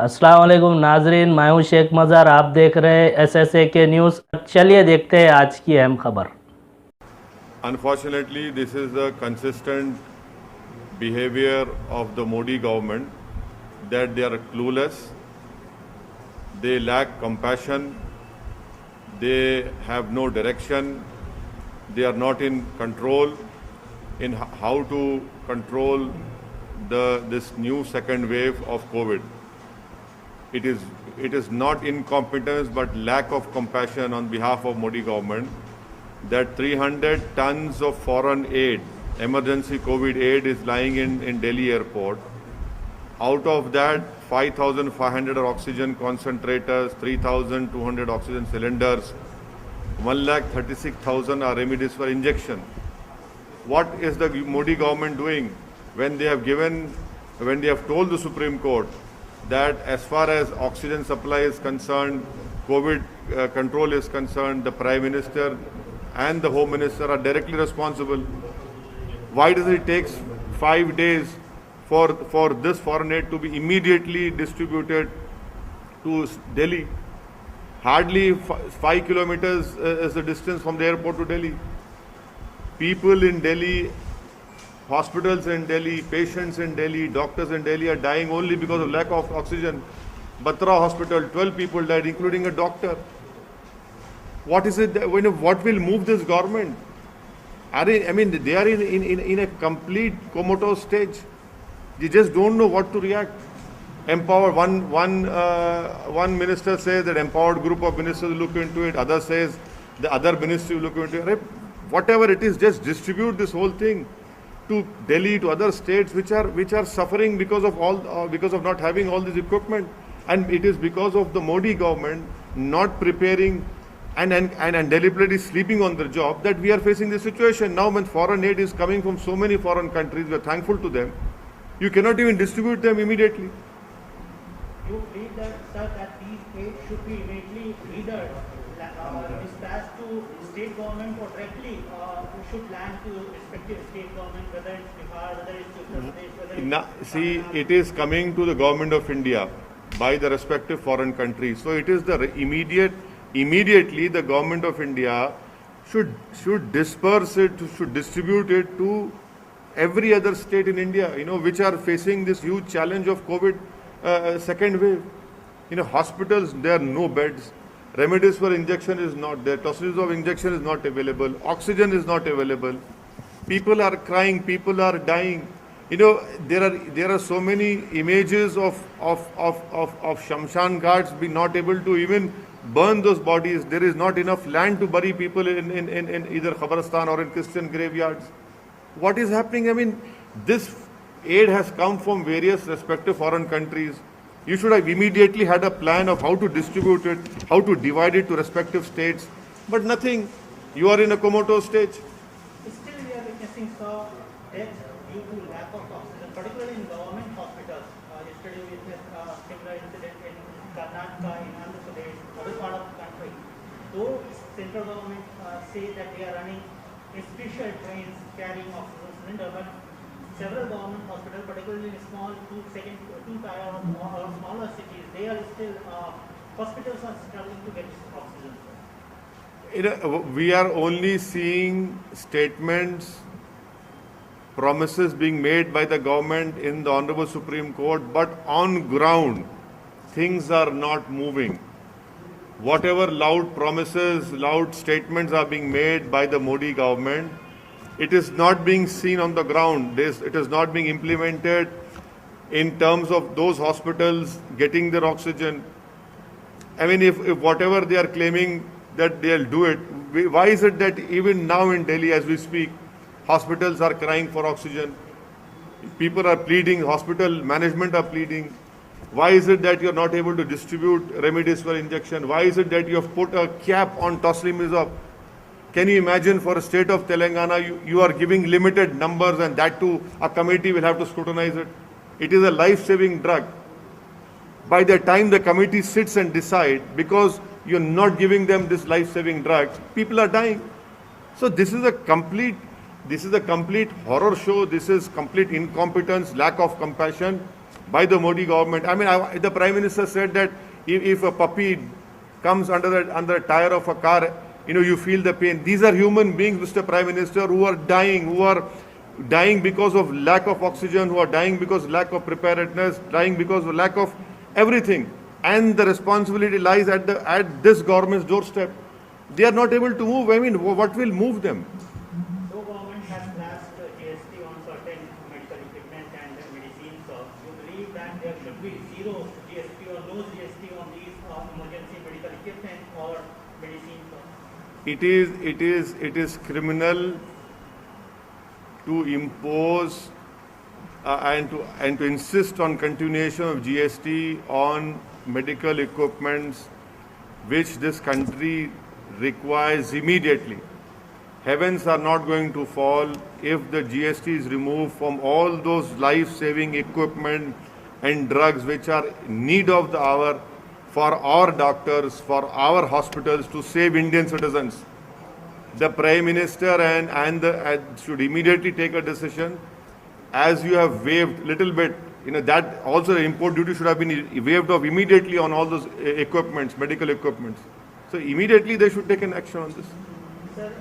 अस्सलाम वालेकुम नाजरीन, मैं हूं शेख मज़ार। आप देख रहे हैं SSA के न्यूज़। चलिए देखते हैं आज की अहम खबर। Unfortunately, this is the consistent behavior of the Modi government that they are clueless, they lack compassion, they have no direction, they are not in control in how to control this new second wave of COVID. It is not incompetence but lack of compassion on behalf of Modi government that 300 tons of foreign aid, emergency COVID aid is lying in Delhi airport. Out of that, 5,500 are oxygen concentrators, 3,200 oxygen cylinders, 1,36,000 are remdesivir injection. What is the Modi government doing when they have told the Supreme Court that as far as oxygen supply is concerned, COVID control is concerned, the Prime Minister and the Home Minister are directly responsible? Why does it take 5 days for this foreign aid to be immediately distributed to Delhi? Hardly 5 kilometers is the distance from the airport to Delhi. People in Delhi, hospitals in Delhi, patients in Delhi, doctors in Delhi are dying only because of lack of oxygen. Batra Hospital, 12 people died, including a doctor. What is it? What will move this government? They are in a complete comatose stage. They just don't know what to react. Empower one minister says that empowered group of ministers will look into it. Other says the other ministry will look into it. Whatever it is, just distribute this whole thing to Delhi, to other states which are suffering because of not having all this equipment. And it is because of the Modi government not preparing and deliberately sleeping on their job that we are facing this situation. Now when foreign aid is coming from so many foreign countries, we are thankful to them. You cannot even distribute them immediately. You believe that, sir, that these aid should be immediately either dispatched to state government or directly should land to respective state government, whether it's Bihar, whether it's Uttar Pradesh, whether it's See, it is coming to the government of India by the respective foreign countries. So it is the immediately the government of India should disperse it, should distribute it to every other state in India, which are facing this huge challenge of COVID second wave. Hospitals, there are no beds. Remdesivir injection is not there. Tocilizumab injection is not available. Oxygen is not available. People are crying. People are dying. There are so many images of Shamshan Ghats being not able to even burn those bodies. There is not enough land to bury people in either Khabristan or in Christian graveyards. What is happening? This aid has come from various respective foreign countries. You should have immediately had a plan of how to distribute it, how to divide it to respective states. But nothing. You are in a comatose stage. still we are witnessing deaths due to lack of oxygen, particularly in government hospitals. Yesterday we witnessed a similar incident in Karnataka, in Andhra Pradesh, other part of the country. Though central government say that they are running special trains carrying oxygen cylinder, but several government hospitals, particularly in small two-tier or smaller cities, they are still hospitals are struggling to get oxygen. We are only seeing statements, promises being made by the government in the Honorable Supreme Court, but on ground, things are not moving. Whatever loud promises, loud statements are being made by the Modi government, it is not being seen on the ground. It is not being implemented in terms of those hospitals getting their oxygen. If whatever they are claiming that they'll do it, why is it that even now in Delhi as we speak, hospitals are crying for oxygen? People are pleading, hospital management are pleading. Why is it that you're not able to distribute remdesivir injection? Why is it that you have put a cap on tocilizumab? Can you imagine for a state of Telangana, you are giving limited numbers and that too a committee will have to scrutinize it? It is a life-saving drug. By the time the committee sits and decides, because you're not giving them this life-saving drug, people are dying. So this is a complete horror show. This is complete incompetence, lack of compassion. by the Modi government. I mean, the Prime Minister said that if a puppy comes under the tire of a car, you feel the pain. These are human beings, Mr. Prime Minister, who are dying because of lack of oxygen, who are dying because of lack of preparedness, dying because of lack of everything. And the responsibility lies at this government's doorstep. They are not able to move. I mean, what will move them? Though government has slashed GST on certain medical equipment and medicines, you believe that there should be zero GST or no GST on these emergency medical equipment or medicines? It is criminal to impose and to insist on continuation of GST on medical equipments which this country requires immediately. Heavens are not going to fall if the GST is removed from all those life-saving equipment and drugs which are in need of the hour for our doctors, for our hospitals to save Indian citizens. The Prime Minister and should immediately take a decision. As you have waived little bit, that also the import duty should have been waived off immediately on all those equipments, medical equipments. So immediately they should take an action on this. Sir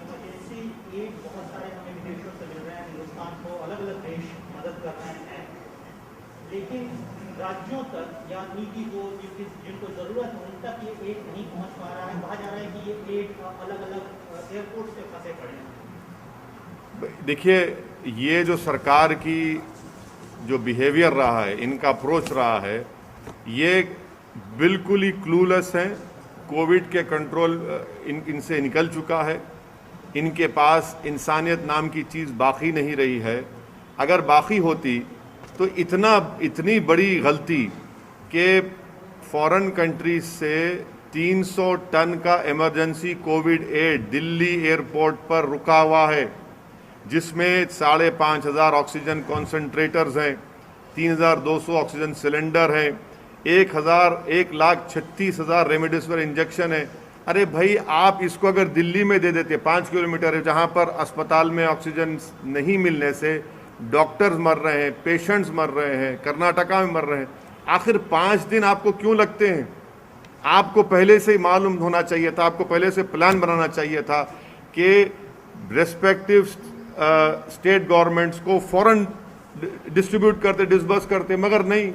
emergency aid बहुत सारे हमें विदेशों से मिल रहे हैं, हिंदुस्तान को अलग अलग देश मदद कर रहे हैं, लेकिन राज्यों तक या नीति को जिनको जरूरत है उन तक ये एड नहीं पहुंच पा रहा है। कहा जा रहा है कि ये एड अलग अलग एयरपोर्ट से फंसे पड़े हैं। देखिए, ये जो सरकार की जो बिहेवियर रहा है, इनका अप्रोच रहा है, ये बिल्कुल ही क्लूलेस हैं। कोविड के कंट्रोल इनसे निकल चुका है। इनके पास इंसानियत नाम की चीज़ बाकी नहीं रही है। अगर बाकी होती तो इतनी बड़ी गलती कि फॉरेन कंट्रीज से 300 टन का emergency covid aid Delhi airport पर रुका हुआ है, जिसमें 5,500 ऑक्सीजन कॉन्सेंट्रेटर्स हैं, 3,200 ऑक्सीजन सिलेंडर हैं, 1,36,000 रेमडेसिविर इंजेक्शन है। अरे भाई, आप इसको अगर दिल्ली में दे देते, 5 किलोमीटर है, जहाँ पर अस्पताल में ऑक्सीजन नहीं मिलने से डॉक्टर्स मर रहे हैं, पेशेंट्स मर रहे हैं, कर्नाटका में मर रहे हैं, आखिर 5 दिन आपको क्यों लगते हैं? आपको पहले से ही मालूम होना चाहिए था, आपको पहले से प्लान बनाना चाहिए था कि रेस्पेक्टिव स्टेट गवर्नमेंट्स को फौरन डिस्ट्रीब्यूट करते, डिसबर्स करते, मगर नहीं।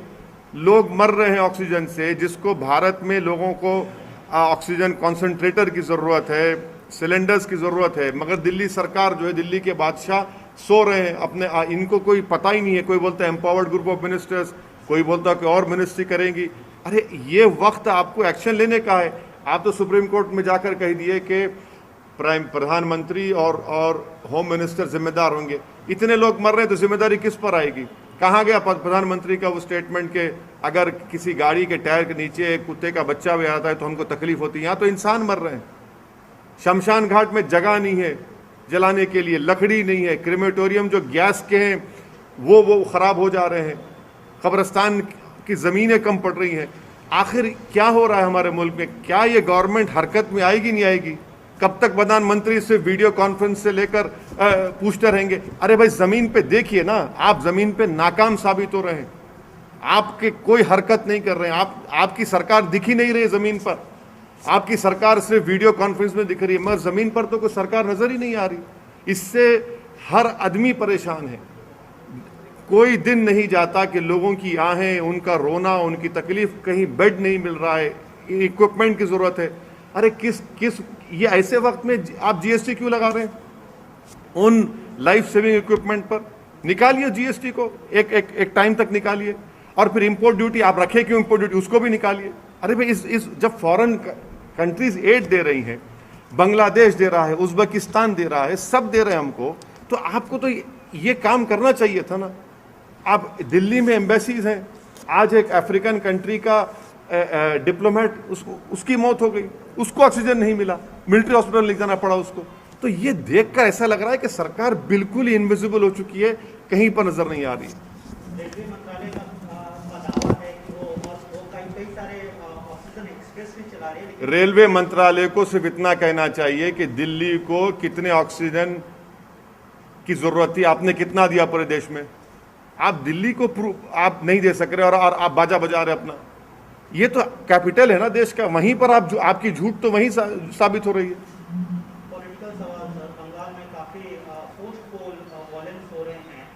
लोग मर रहे हैं ऑक्सीजन से, जिसको भारत में लोगों को ऑक्सीजन कॉन्सेंट्रेटर की ज़रूरत है, सिलेंडर्स की ज़रूरत है, मगर दिल्ली सरकार जो है, दिल्ली के बादशाह सो रहे हैं अपने। इनको कोई पता ही नहीं है। कोई बोलता है एम्पावर्ड ग्रुप ऑफ मिनिस्टर्स, कोई बोलता है कि और मिनिस्ट्री करेंगी। अरे ये वक्त आपको एक्शन लेने का है। आप तो सुप्रीम कोर्ट में जाकर कह दिए कि प्रधानमंत्री और होम मिनिस्टर जिम्मेदार होंगे। इतने लोग मर रहे हैं तो जिम्मेदारी किस पर आएगी? कहाँ गया प्रधानमंत्री का वो स्टेटमेंट के अगर किसी गाड़ी के टायर के नीचे एक कुत्ते का बच्चा भी आता है तो हमको तकलीफ होती है? यहाँ तो इंसान मर रहे हैं। शमशान घाट में जगह नहीं है जलाने के लिए, लकड़ी नहीं है, क्रेमेटोरियम जो गैस के हैं वो ख़राब हो जा रहे हैं, कब्रिस्तान की ज़मीनें कम पड़ रही हैं। आखिर क्या हो रहा है हमारे मुल्क में? क्या ये गवर्नमेंट हरकत में आएगी नहीं आएगी? कब तक प्रधानमंत्री से वीडियो कॉन्फ्रेंस से लेकर पूछते रहेंगे? अरे भाई, ज़मीन पे देखिए ना, आप ज़मीन पे नाकाम साबित हो रहे हैं। आपके कोई हरकत नहीं कर रहे हैं। आपकी सरकार दिख ही नहीं रही ज़मीन पर। आपकी सरकार सिर्फ वीडियो कॉन्फ्रेंस में दिख रही है, मगर ज़मीन पर तो कोई सरकार नज़र ही नहीं आ रही। इससे हर आदमी परेशान है। कोई दिन नहीं जाता कि लोगों की आहें, उनका रोना, उनकी तकलीफ, कहीं बेड नहीं मिल रहा है, इक्विपमेंट की ज़रूरत है। अरे किस ये ऐसे वक्त में आप जीएसटी क्यों लगा रहे हैं? उन लाइफ सेविंग इक्विपमेंट पर निकालिए जीएसटी को, एक टाइम तक निकालिए। और फिर इंपोर्ट ड्यूटी आप रखे क्यों? इंपोर्ट ड्यूटी उसको भी निकालिए। अरे भाई, इस जब फॉरेन कंट्रीज एड दे रही हैं, बांग्लादेश दे रहा है, उज्बेकिस्तान दे रहा है, सब दे रहे हैं हमको, तो आपको तो ये काम करना चाहिए था ना। आप दिल्ली में एम्बेसीज हैं, आज एक अफ्रीकन कंट्री का डिप्लोमेट, उसकी मौत हो गई, उसको ऑक्सीजन नहीं मिला, मिलिट्री हॉस्पिटल ले जाना पड़ा उसको। तो ये देखकर ऐसा लग रहा है कि सरकार बिल्कुल ही इनविजिबल हो चुकी है, कहीं पर नजर नहीं आ रही। रेलवे मंत्रालय का दावा है कि वो कई सारे ऑक्सीजन एक्सप्रेस भी चला रहे हैं। रेलवे मंत्रालय को सिर्फ इतना कहना चाहिए कि दिल्ली को कितने ऑक्सीजन की जरूरत थी, आपने कितना दिया पूरे देश में? आप दिल्ली को आप नहीं दे सक रहे और आप बाजा बजा रहे अपना। ये तो कैपिटल है ना देश का, वहीं पर आप आपकी झूठ तो वहीं साबित हो रही है। पॉलिटिकल सवाल सर, बंगाल में काफी पोस्ट पोल वॉयलेंस हो रहे हैं,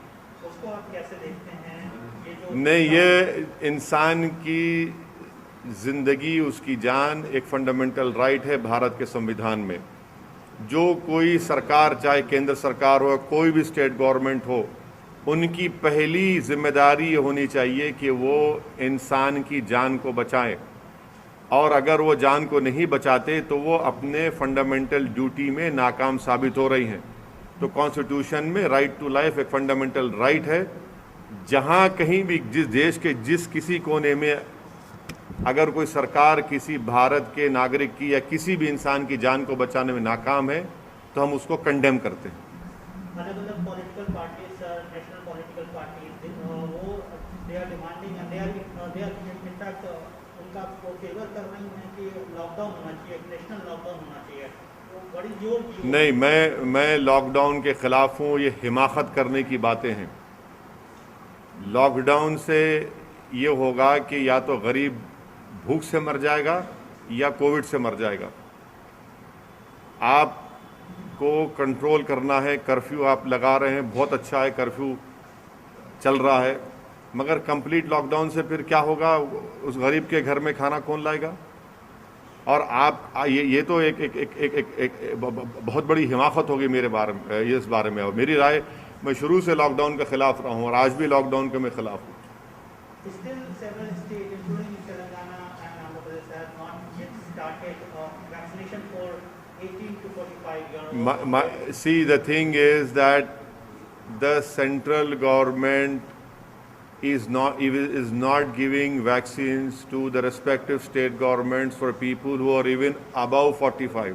उसको आप कैसे देखते हैं? ये जो नहीं, ये इंसान की जिंदगी, उसकी जान एक फंडामेंटल राइट है भारत के संविधान में। जो कोई सरकार, चाहे केंद्र सरकार हो, कोई भी स्टेट गवर्नमेंट हो, उनकी पहली जिम्मेदारी ये होनी चाहिए कि वो इंसान की जान को बचाएं, और अगर वो जान को नहीं बचाते तो वो अपने फंडामेंटल ड्यूटी में नाकाम साबित हो रही हैं। तो कॉन्स्टिट्यूशन में राइट टू लाइफ एक फंडामेंटल राइट है। जहाँ कहीं भी जिस देश के जिस किसी कोने में अगर कोई सरकार किसी भारत के नागरिक की या किसी भी इंसान की जान को बचाने में नाकाम है तो हम उसको कंडेम करते हैं। अलग अलग political parties sir, national political parties, वो they are demanding and they are in fact उनका वो फेवर कर रही हैं कि लॉकडाउन होना चाहिए, नेशनल लॉकडाउन होना चाहिए। वो बड़ी जोर नहीं, मैं लॉकडाउन के खिलाफ हूँ। ये हिमाकत करने की बातें हैं। लॉकडाउन से ये होगा कि या तो गरीब भूख से मर जाएगा या कोविड से मर जाएगा। आपको कंट्रोल करना है। कर्फ्यू आप लगा रहे हैं, बहुत अच्छा है, कर्फ्यू चल रहा है, मगर कंप्लीट लॉकडाउन से फिर क्या होगा? उस गरीब के घर में खाना कौन लाएगा? और आप ये तो एक बहुत बड़ी हिमाकत होगी मेरे बारे में, ये इस बारे में। और मेरी राय, मैं शुरू से लॉकडाउन के खिलाफ रहा हूँ और आज भी लॉकडाउन के मैं खिलाफ हूँ। Still, several states, including Telangana and Andhra Pradesh, have not yet started vaccination for 18 to 45-year-olds. See, the thing is that the central government is not giving vaccines to the respective state governments for people who are even above 45.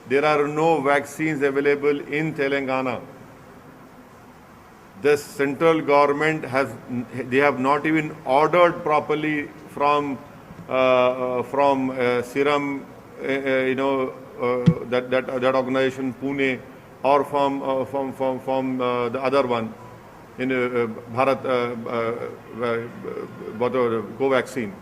There are no vaccines available in Telangana. The central government they have not even ordered properly from Serum, that organization Pune, or from the other one in Bharat Covaxin.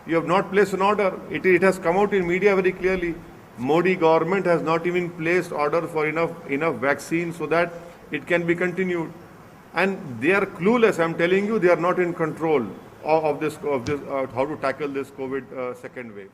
You have not placed an order. It has come out in media very clearly. Modi government has not even placed order for enough vaccine so that it can be continued. And they are clueless. I'm telling you, they are not in control of this how to tackle this COVID second wave.